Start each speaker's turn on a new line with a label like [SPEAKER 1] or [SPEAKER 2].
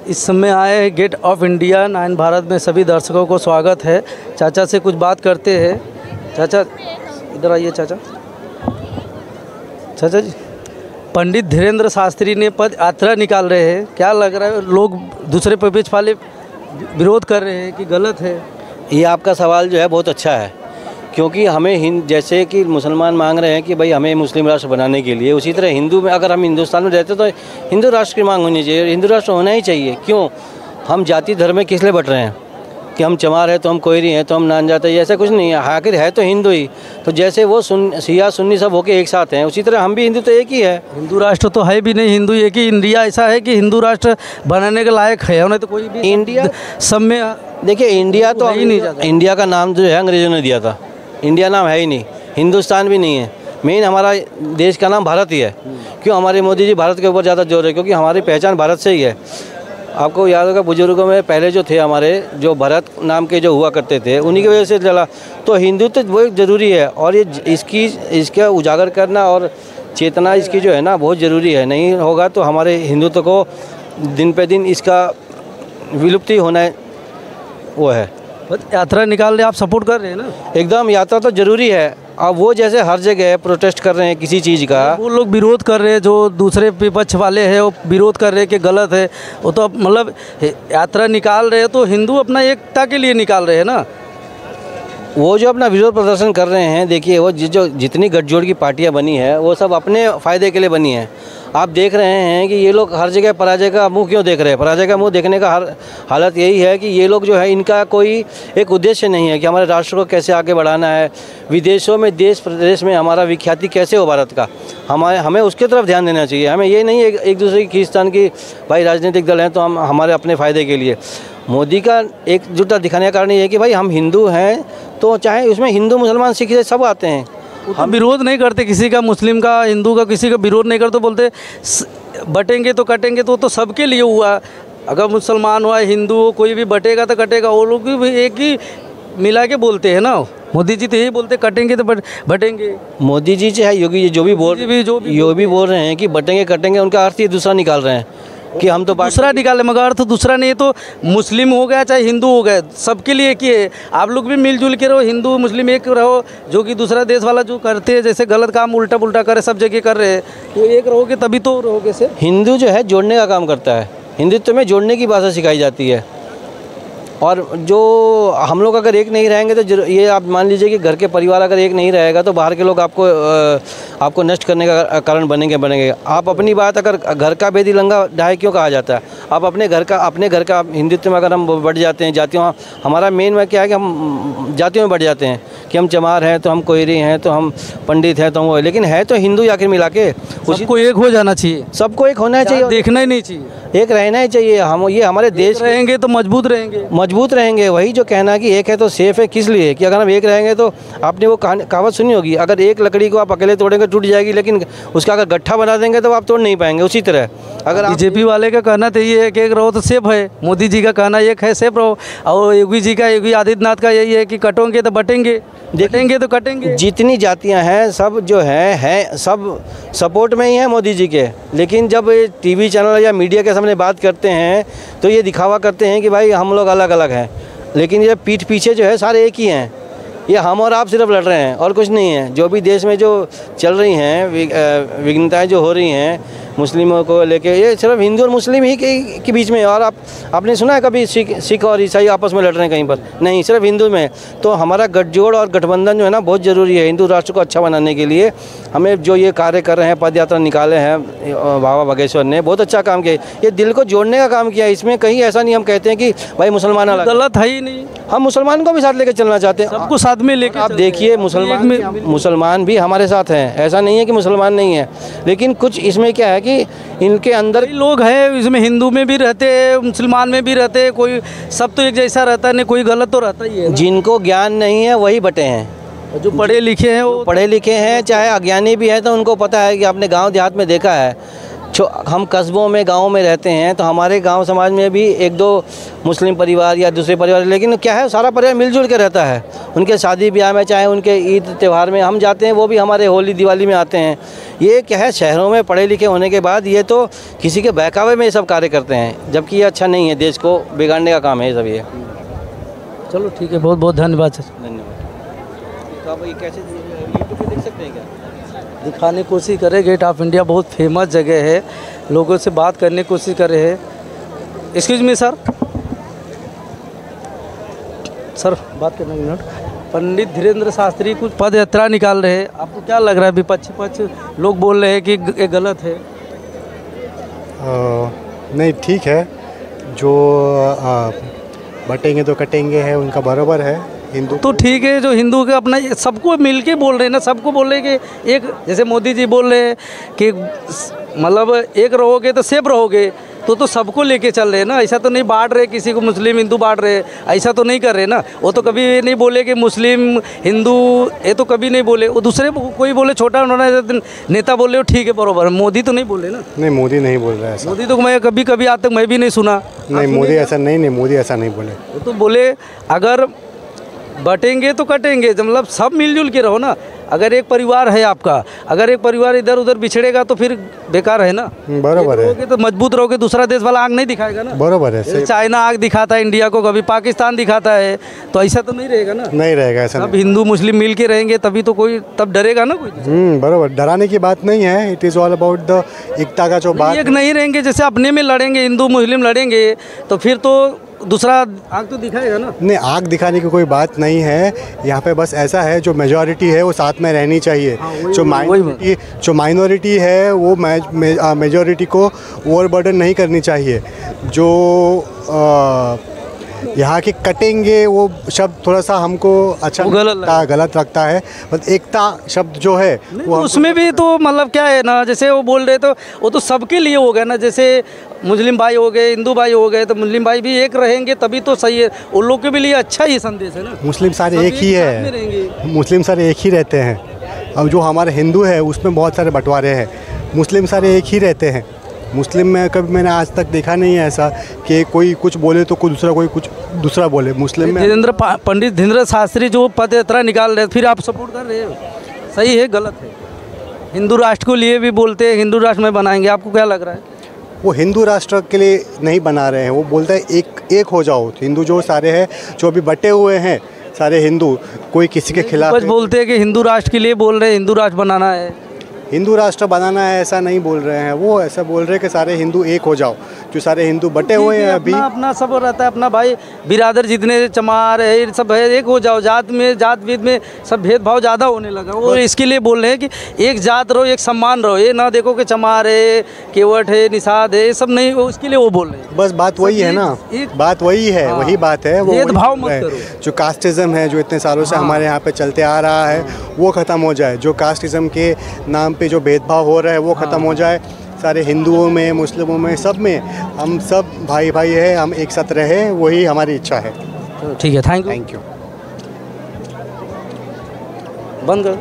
[SPEAKER 1] इस समय आए हैं गेट ऑफ इंडिया 9 भारत में सभी दर्शकों को स्वागत है। चाचा से कुछ बात करते हैं। चाचा इधर आइए। चाचा जी, पंडित धीरेन्द्र शास्त्री ने पद यात्रा निकाल रहे हैं, क्या लग रहा है? लोग दूसरे पक्ष वाले विरोध कर रहे हैं कि गलत है।
[SPEAKER 2] ये आपका सवाल जो है बहुत अच्छा है, क्योंकि हमें जैसे कि मुसलमान मांग रहे हैं कि भाई हमें मुस्लिम राष्ट्र बनाने के लिए, उसी तरह हिंदू में अगर हम हिंदुस्तान में रहते तो हिंदू राष्ट्र की मांग होनी चाहिए, हिंदू राष्ट्र होना ही चाहिए। क्यों हम जाति धर्म में किस लिए बट रहे हैं कि हम चमार है तो हम कोयरी हैं तो हम नान जाते हैं? ऐसा कुछ नहीं है, आखिर है तो हिंदू ही। तो जैसे वो शिया सुन्नी सब होके एक साथ हैं, उसी तरह हम भी हिंदू तो एक ही है।
[SPEAKER 1] हिंदू राष्ट्र तो है भी नहीं, हिंदू एक ही। इंडिया ऐसा है कि हिंदू राष्ट्र बनाने के लायक है, उन्हें तो कोई भी
[SPEAKER 2] इंडिया
[SPEAKER 1] सब में
[SPEAKER 2] देखिए, इंडिया तो
[SPEAKER 1] ही नहीं जाता।
[SPEAKER 2] इंडिया का नाम जो है अंग्रेजों ने दिया था, इंडिया नाम है ही नहीं, हिंदुस्तान भी नहीं है। मेन हमारा देश का नाम भारत ही है। क्यों हमारे मोदी जी भारत के ऊपर ज़्यादा जोर है? क्योंकि हमारी पहचान भारत से ही है। आपको याद होगा बुजुर्गों में पहले जो थे हमारे, जो भरत नाम के जो हुआ करते थे, उन्हीं की वजह से चला। तो हिंदुत्व वो एक ज़रूरी है, और ये इसका उजागर करना और चेतना इसकी जो है ना बहुत ज़रूरी है। नहीं होगा तो हमारे हिंदुत्व को दिन पे दिन इसका विलुप्ति होना वो है।
[SPEAKER 1] यात्रा निकाल रहे, आप सपोर्ट कर रहे हैं ना?
[SPEAKER 2] एकदम, यात्रा तो ज़रूरी है। अब वो जैसे हर जगह प्रोटेस्ट कर रहे हैं किसी चीज़ का,
[SPEAKER 1] वो लोग विरोध कर रहे हैं, जो दूसरे विपक्ष वाले हैं वो विरोध कर रहे हैं कि गलत है। वो तो मतलब यात्रा निकाल रहे हैं तो हिंदू अपना एकता के लिए निकाल रहे हैं ना।
[SPEAKER 2] वो जो अपना विरोध प्रदर्शन कर रहे हैं, देखिए वो जो जितनी गठजोड़ की पार्टियां बनी है वो सब अपने फ़ायदे के लिए बनी है। आप देख रहे हैं कि ये लोग हर जगह पराजय का मुंह क्यों देख रहे हैं? पराजय का मुंह देखने का हालत यही है कि ये लोग जो है, इनका कोई एक उद्देश्य नहीं है कि हमारे राष्ट्र को कैसे आगे बढ़ाना है, विदेशों में देश प्रदेश में हमारा विख्याति कैसे हो भारत का। हमें उसके तरफ ध्यान देना चाहिए। हमें ये नहीं है एक दूसरे की खींचतान की भाई राजनीतिक दल हैं तो हम हमारे अपने फ़ायदे के लिए। मोदी का एकजुटता दिखाने का कारण ये है कि भाई हम हिंदू हैं, तो चाहे उसमें हिंदू मुसलमान सिख सब आते हैं।
[SPEAKER 1] हम विरोध नहीं करते किसी का, मुस्लिम का हिंदू का, किसी का विरोध नहीं करते। बोलते बटेंगे तो कटेंगे, तो सबके लिए हुआ। अगर मुसलमान हुआ, हिंदू हो, कोई भी बटेगा तो कटेगा। वो लोग भी एक ही मिला के बोलते हैं ना। मोदी जी तो यही बोलते कटेंगे तो बटेंगे।
[SPEAKER 2] मोदी जी चाहे योगी जो भी बोल रहे हैं कि बटेंगे कटेंगे, उनका अर्थ ही दूसरा निकाल रहे हैं कि हम तो
[SPEAKER 1] दूसरा निकाले, मगर अर्थ दूसरा नहीं। तो मुस्लिम हो गया चाहे हिंदू हो गए, सबके लिए एक ही है। आप लोग भी मिलजुल के रहो, हिंदू मुस्लिम एक रहो। जो कि दूसरा देश वाला जो करते हैं, जैसे गलत काम उल्टा पुल्टा करे, सब जगह कर रहे हैं, तो एक रहोगे तभी तो रहोगे से।
[SPEAKER 2] हिंदू जो है जोड़ने का काम करता है, हिंदुत्व में जोड़ने की भाषा सिखाई जाती है। और जो हम लोग अगर एक नहीं रहेंगे तो ये आप मान लीजिए कि घर के परिवार अगर एक नहीं रहेगा तो बाहर के लोग आपको नष्ट करने का कारण बनेंगे। आप अपनी बात, अगर घर का बेदी लंगा ढाई क्यों कहा जाता है? आप अपने घर का हिंदुत्व में अगर हम बढ़ जाते हैं, जातियों, हमारा मेन में क्या है कि हम जातियों में बढ़ जाते हैं कि हम चमार हैं तो हम कोयरी हैं तो हम पंडित हैं तो हम वो, लेकिन है तो हिंदू आखिर मिला के।
[SPEAKER 1] उसको एक हो जाना चाहिए,
[SPEAKER 2] सबको एक होना चाहिए,
[SPEAKER 1] देखना ही नहीं चाहिए,
[SPEAKER 2] एक रहना ही चाहिए। हम ये हमारे देश
[SPEAKER 1] रहेंगे तो मजबूत रहेंगे।
[SPEAKER 2] वही जो कहना कि एक है तो सेफ है, किस लिए कि अगर हम एक रहेंगे तो आपने वो कहावत सुनी होगी, अगर एक लकड़ी को आप अकेले तोड़ेंगे टूट जाएगी, लेकिन उसका अगर गट्ठा बना देंगे तो आप तोड़ नहीं पाएंगे। उसी तरह अगर
[SPEAKER 1] बीजेपी वाले का कहना तो ये है कि एक रहो तो सेफ है, मोदी जी का कहना एक है सेफ रहो, और योगी जी का, योगी आदित्यनाथ का यही है कि कटोगे तो बटेंगे, देखेंगे तो कटेंगे।
[SPEAKER 2] जितनी जातियां हैं सब जो हैं सब सपोर्ट में ही हैं मोदी जी के, लेकिन जब टीवी चैनल या मीडिया के सामने बात करते हैं तो ये दिखावा करते हैं कि भाई हम लोग अलग अलग हैं, लेकिन ये पीठ पीछे जो है सारे एक ही हैं। ये हम और आप सिर्फ लड़ रहे हैं और कुछ नहीं है। जो भी देश में जो चल रही हैं विघ्नताएँ जो हो रही हैं मुस्लिमों को लेके, ये सिर्फ हिंदू और मुस्लिम ही के बीच में। और आपने सुना है कभी सिख और ईसाई आपस में लड़ रहे हैं कहीं पर? नहीं, सिर्फ हिंदू में। तो हमारा गठजोड़ और गठबंधन जो है ना बहुत ज़रूरी है हिंदू राष्ट्र को अच्छा बनाने के लिए। हमें जो ये कार्य कर रहे हैं, पद यात्रा निकाले हैं बाबा बागेश्वर ने, बहुत अच्छा काम किया। ये दिल को जोड़ने का काम किया। इसमें कहीं ऐसा नहीं हम कहते हैं कि भाई मुसलमान अलग,
[SPEAKER 1] गलत है ही नहीं।
[SPEAKER 2] हम मुसलमान को भी साथ लेकर चलना चाहते हैं,
[SPEAKER 1] सबको साथ में लेकर।
[SPEAKER 2] आप देखिए मुसलमान भी हमारे साथ हैं, ऐसा नहीं है कि मुसलमान नहीं है, लेकिन कुछ इसमें क्या है कि इनके अंदर
[SPEAKER 1] लोग हैं, इसमें हिंदू में भी रहते हैं, मुसलमान में भी रहते हैं, कोई सब तो एक जैसा रहता नहीं, कोई गलत तो रहता ही है।
[SPEAKER 2] जिनको ज्ञान नहीं है वही बटे हैं,
[SPEAKER 1] जो पढ़े लिखे हैं वो
[SPEAKER 2] पढ़े लिखे हैं, चाहे अज्ञानी भी है तो उनको पता है कि आपने गांव देहात में देखा है, हम कस्बों में गाँव में रहते हैं, तो हमारे गांव समाज में भी एक दो मुस्लिम परिवार या दूसरे परिवार, लेकिन क्या है सारा परिवार मिलजुल के रहता है। उनके शादी ब्याह में, चाहे उनके ईद त्यौहार में हम जाते हैं, वो भी हमारे होली दिवाली में आते हैं। ये क्या है, शहरों में पढ़े लिखे होने के बाद ये तो किसी के बहकावे में ये सब कार्य करते हैं, जबकि ये अच्छा नहीं है, देश को बिगाड़ने का काम है सब ये।
[SPEAKER 1] चलो ठीक है, बहुत बहुत धन्यवाद सर।
[SPEAKER 2] धन्यवाद। तो आप ये कैसे यूट्यूब पे देख सकते हैं क्या?
[SPEAKER 1] दिखाने की कोशिश करें, गेट ऑफ इंडिया बहुत फेमस जगह है, लोगों से बात करने की कोशिश कर रहे हैं। एक्सक्यूज मी सर, बात करने मिनट। पंडित धीरेन्द्र शास्त्री कुछ पद यात्रा निकाल रहे हैं, आपको क्या लग रहा है? विपक्षी पक्ष लोग बोल रहे हैं कि ये गलत है।
[SPEAKER 3] नहीं, ठीक है, जो बटेंगे तो कटेंगे है, उनका बराबर है। हिंदू
[SPEAKER 1] तो ठीक है, जो हिंदू के अपना सबको मिल के बोल रहे हैं ना, सबको बोल रहे हैं कि एक, जैसे मोदी जी बोल रहे हैं कि मतलब एक रहोगे तो सेफ रहोगे, तो सबको लेके चल रहे हैं ना। ऐसा तो नहीं बांट रहे किसी को, मुस्लिम हिंदू बांट रहे, ऐसा तो नहीं कर रहे ना। वो तो कभी नहीं बोले कि मुस्लिम हिंदू, ये तो कभी नहीं बोले। वो दूसरे कोई बोले, छोटा उन्होंने नेता बोले, ठीक है बराबर, मोदी तो नहीं बोले ना।
[SPEAKER 3] नहीं, मोदी नहीं बोल रहा है ऐसा।
[SPEAKER 1] मोदी तो मैं कभी आज तक मैं भी नहीं सुना।
[SPEAKER 3] नहीं, मोदी ऐसा नहीं, मोदी ऐसा नहीं बोले।
[SPEAKER 1] वो तो बोले अगर बटेंगे तो कटेंगे, मतलब सब मिलजुल के रहो ना। अगर एक परिवार है आपका, अगर एक परिवार इधर उधर बिछड़ेगा तो फिर बेकार है ना।
[SPEAKER 3] बराबर है,
[SPEAKER 1] तो मजबूत रहोगे, दूसरा देश वाला आग नहीं दिखाएगा ना।
[SPEAKER 3] बराबर है।
[SPEAKER 1] चाइना आग दिखाता है इंडिया को, कभी पाकिस्तान दिखाता है, तो ऐसा तो नहीं रहेगा ना।
[SPEAKER 3] नहीं रहेगा ऐसा।
[SPEAKER 1] अब हिंदू मुस्लिम मिल के रहेंगे तभी तो कोई तब डरेगा ना कोई।
[SPEAKER 3] बराबर, डराने की बात नहीं है। It is all about the एकता का जो बात।
[SPEAKER 1] एक नहीं रहेंगे, जैसे अपने में लड़ेंगे, हिंदू मुस्लिम लड़ेंगे, तो फिर तो दूसरा आग तो दिखाएगा ना।
[SPEAKER 3] नहीं, आग दिखाने की कोई बात नहीं है यहाँ पे। बस ऐसा है, जो मेजॉरिटी है वो साथ में रहनी चाहिए। जो माइनॉरिटी है वो मेजॉरिटी को ओवरबर्डन नहीं करनी चाहिए। जो यहाँ के कटेंगे वो शब्द थोड़ा सा हमको अच्छा गलत लगता है। बस एकता शब्द जो है वो
[SPEAKER 1] उसमें भी तो मतलब क्या है ना, जैसे वो बोल रहे तो वो तो सबके लिए हो गया ना। जैसे मुस्लिम भाई हो गए, हिंदू भाई हो गए, तो मुस्लिम भाई भी एक रहेंगे तभी तो सही है। उन लोग के भी लिए अच्छा ही संदेश है ना।
[SPEAKER 3] मुस्लिम सारे एक ही है, मुस्लिम सारे एक ही रहते हैं। अब जो हमारे हिंदू है उसमें बहुत सारे बंटवारे हैं, मुस्लिम सारे एक ही रहते हैं। मुस्लिम में कभी मैंने आज तक देखा नहीं है ऐसा कि कोई कुछ बोले तो कोई कुछ दूसरा बोले। मुस्लिम में
[SPEAKER 1] पंडित धीरेन्द्र शास्त्री जो पद यात्रा निकाल रहे, फिर आप सपोर्ट कर रहे हो, सही है गलत है? हिंदू राष्ट्र को लिए भी बोलते हैं हिंदू राष्ट्र में बनाएंगे, आपको क्या लग रहा है?
[SPEAKER 3] वो हिंदू राष्ट्र के लिए नहीं बना रहे हैं, वो बोलते हैं एक हो जाओ। हिंदू जो सारे हैं, जो अभी बटे हुए हैं सारे हिंदू, कोई किसी के खिलाफ
[SPEAKER 1] बोलते हैं कि हिंदू राष्ट्र के लिए बोल रहे हैं, हिंदू राष्ट्र बनाना है,
[SPEAKER 3] हिंदू राष्ट्र बनाना है, ऐसा नहीं बोल रहे हैं। वो ऐसा बोल रहे हैं कि सारे हिंदू एक हो जाओ। जो सारे हिंदू बटे हुए हैं अभी,
[SPEAKER 1] अपना सब रहता है, अपना भाई बिरादर जितने चमार है सब है, एक हो जाओ। जात वेद में सब भेदभाव ज़्यादा होने लगा। वो इसके लिए बोल रहे हैं कि एक जात रहो, एक सम्मान रहो। ये ना देखो कि चमार है, केवट है, निषाद है, ये सब नहीं, उसके लिए वो बोल रहे हैं।
[SPEAKER 3] बस बात वही है ना, बात वही है, वही बात है। वो
[SPEAKER 1] भेदभाव मत करो।
[SPEAKER 3] जो कास्टिज्म है, जो इतने सालों से हमारे यहाँ पे चलते आ रहा है, वो ख़त्म हो जाए। जो कास्टिज्म के नाम पे जो भेदभाव हो रहा है वो ख़त्म हो जाए। सारे हिंदुओं में, मुस्लिमों में, सब में हम सब भाई भाई है, हम एक साथ रहे, वही हमारी इच्छा है।
[SPEAKER 1] ठीक है, थैंक यू।
[SPEAKER 3] Thank you.
[SPEAKER 1] बंद कर।